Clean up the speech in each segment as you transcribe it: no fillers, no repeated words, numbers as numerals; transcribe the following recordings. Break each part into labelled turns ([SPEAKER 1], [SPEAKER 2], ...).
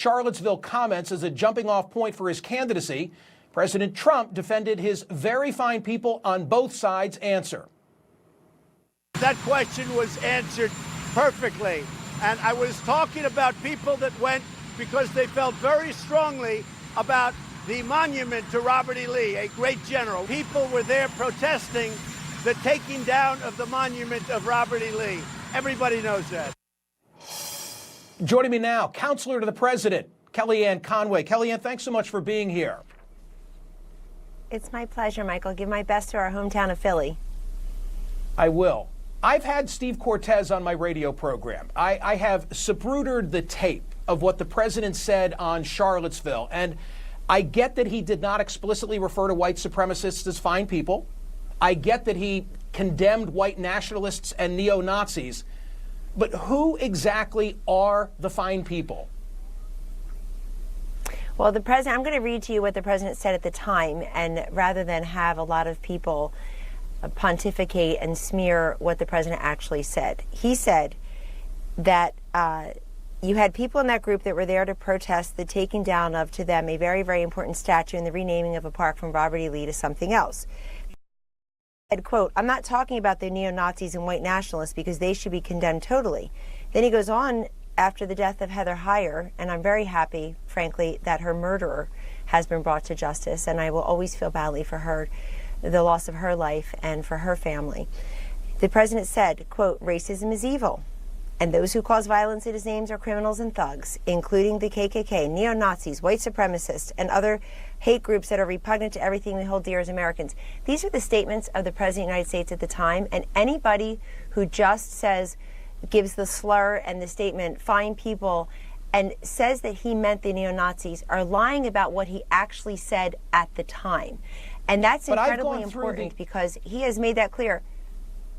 [SPEAKER 1] Charlottesville comments as a jumping-off point for his candidacy. President Trump defended his very fine people on both sides answer.
[SPEAKER 2] That question was answered perfectly. And I was talking about people that went because they felt very strongly about the monument to Robert E. Lee, a great general. People were there protesting the taking down of the monument of Robert E. Lee. Everybody knows that.
[SPEAKER 1] Joining me now, counselor to the president, Kellyanne Conway. Kellyanne, thanks so much for being here.
[SPEAKER 3] It's my pleasure, Michael. Give my best to our hometown of Philly.
[SPEAKER 1] I will. I've had Steve Cortez on my radio program. I have sabrudered the tape of what the president said on Charlottesville, and I get that he did not explicitly refer to white supremacists as fine people. I get that he condemned white nationalists and neo-Nazis. But who exactly are the fine people?
[SPEAKER 3] Well, the president, I'm going to read to you what the president said at the time, and rather than have a lot of people pontificate and smear what the president actually said. He said that you had people in that group that were there to protest the taking down of, to them, a very, very important statue and the renaming of a park from Robert E. Lee to something else. And, quote, I'm not talking about the neo-Nazis and white nationalists because they should be condemned totally. Then he goes on after the death of Heather Heyer, and I'm very happy, frankly, that her murderer has been brought to justice, and I will always feel badly for her, the loss of her life and for her family. The president said, quote, racism is evil, and those who cause violence in his names are criminals and thugs, including the KKK, neo-Nazis, white supremacists, and other hate groups that are repugnant to everything we hold dear as Americans. These are the statements of the President of the United States at the time, and anybody who just says, gives the slur and the statement, fine people, and says that he meant the neo-Nazis are lying about what he actually said at the time. And that's incredibly important because he has made that clear.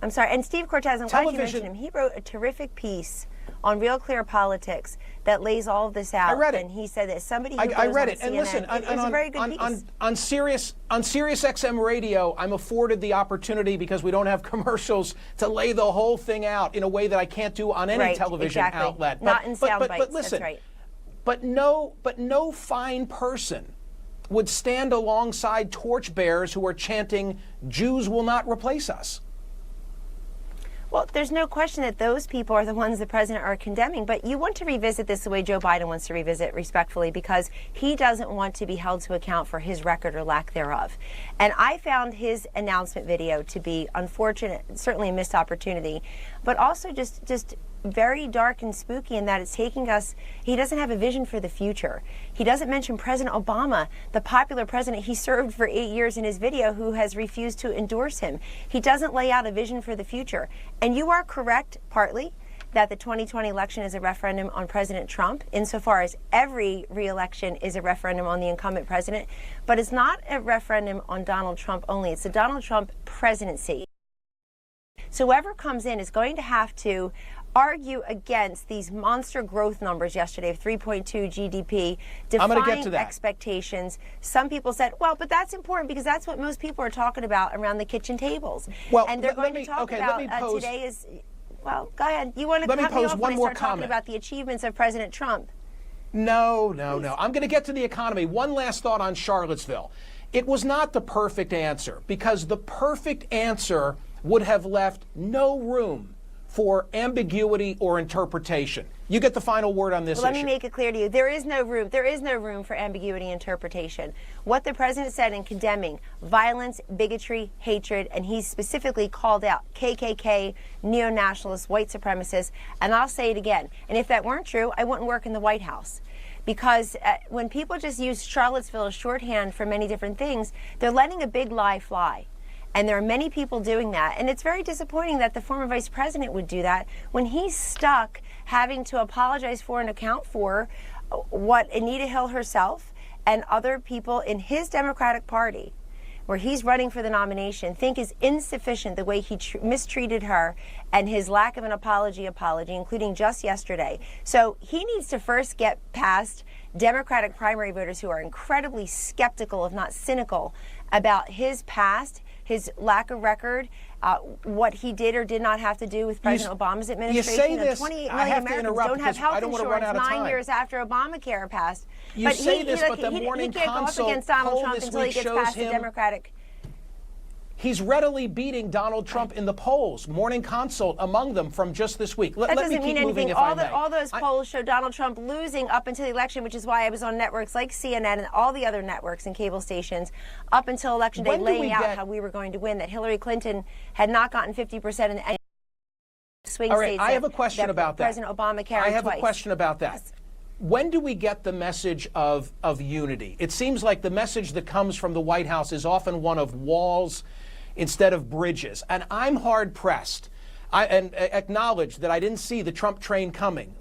[SPEAKER 3] I'm sorry, and Steve Cortez, I'm glad you mentioned him. He wrote a terrific piece on Real Clear Politics that lays all of this out.
[SPEAKER 1] I read it.
[SPEAKER 3] And he said that somebody who
[SPEAKER 1] I read it.
[SPEAKER 3] CNN,
[SPEAKER 1] and listen,
[SPEAKER 3] it was a very good piece.
[SPEAKER 1] On Sirius XM radio, I'm afforded the opportunity because we don't have commercials to lay the whole thing out in a way that I can't do on any television outlet.
[SPEAKER 3] Not in sound bites.
[SPEAKER 1] But listen,
[SPEAKER 3] that's right.
[SPEAKER 1] But no fine person would stand alongside torchbearers who are chanting, "Jews will not replace us."
[SPEAKER 3] Well, there's no question that those people are the ones the president are condemning, but you want to revisit this the way Joe Biden wants to revisit, respectfully, because he doesn't want to be held to account for his record or lack thereof. And I found his announcement video to be unfortunate, certainly a missed opportunity, but also just very dark and spooky in that it's taking us, he doesn't have a vision for the future. He doesn't mention President Obama, the popular president he served for 8 years in his video, who has refused to endorse him. He doesn't lay out a vision for the future. And you are correct, partly, that the 2020 election is a referendum on President Trump, insofar as every re-election is a referendum on the incumbent president. But it's not a referendum on Donald Trump only. It's the Donald Trump presidency. So whoever comes in is going to have to argue against these monster growth numbers yesterday of 3.2 GDP, defying expectations. Some people said, well, but that's important because that's what most people are talking about around the kitchen tables.
[SPEAKER 1] Well,
[SPEAKER 3] and they're going to talk about today is, well, go ahead. You want to cut me off when I start talking about the achievements of President Trump?
[SPEAKER 1] No. I'm going to get to the economy. One last thought on Charlottesville. It was not the perfect answer because the perfect answer would have left no room for ambiguity or interpretation. You get the final word on this issue.
[SPEAKER 3] Let me make it clear to you. There is no room. There is no room for ambiguity and interpretation. What the president said in condemning violence, bigotry, hatred, and he specifically called out KKK, neo-nationalists, white supremacists, and I'll say it again. And if that weren't true, I wouldn't work in the White House. Because when people just use Charlottesville as shorthand for many different things, they're letting a big lie fly. And there are many people doing that. And it's very disappointing that the former vice president would do that when he's stuck having to apologize for and account for what Anita Hill herself and other people in his Democratic Party, where he's running for the nomination, think is insufficient the way he mistreated her and his lack of an apology, including just yesterday. So he needs to first get past Democratic primary voters who are incredibly skeptical, if not cynical, about his past, his lack of record, what he did or did not have to do with President Obama's administration.
[SPEAKER 1] say this,
[SPEAKER 3] 28
[SPEAKER 1] I
[SPEAKER 3] million
[SPEAKER 1] have to
[SPEAKER 3] Americans
[SPEAKER 1] interrupt
[SPEAKER 3] don't have
[SPEAKER 1] because
[SPEAKER 3] health
[SPEAKER 1] I don't want to run
[SPEAKER 3] insurance
[SPEAKER 1] out of
[SPEAKER 3] 9
[SPEAKER 1] time.
[SPEAKER 3] years after Obamacare passed.
[SPEAKER 1] You say this, but the
[SPEAKER 3] he
[SPEAKER 1] Morning
[SPEAKER 3] can't go up
[SPEAKER 1] Consult
[SPEAKER 3] against Donald
[SPEAKER 1] poll
[SPEAKER 3] Trump
[SPEAKER 1] this
[SPEAKER 3] until he
[SPEAKER 1] week
[SPEAKER 3] gets
[SPEAKER 1] shows
[SPEAKER 3] past the
[SPEAKER 1] him
[SPEAKER 3] Democratic.
[SPEAKER 1] He's readily beating Donald Trump in the polls. Morning Consult among them from just this week.
[SPEAKER 3] That
[SPEAKER 1] Let me
[SPEAKER 3] doesn't mean
[SPEAKER 1] keep moving
[SPEAKER 3] anything.
[SPEAKER 1] if I may.
[SPEAKER 3] All those polls show Donald Trump losing up until the election, which is why I was on networks like CNN and all the other networks and cable stations up until Election Day,
[SPEAKER 1] When do we
[SPEAKER 3] laying out
[SPEAKER 1] get-
[SPEAKER 3] how we were going to win, that Hillary Clinton had not gotten 50% in any swing
[SPEAKER 1] All right,
[SPEAKER 3] states.
[SPEAKER 1] I have a question about that.
[SPEAKER 3] President Obama carried
[SPEAKER 1] I have
[SPEAKER 3] twice.
[SPEAKER 1] a question about that. When do we get the message of unity? It seems like the message that comes from the White House is often one of walls instead of bridges. And I'm hard pressed. And acknowledge that I didn't see the Trump train coming.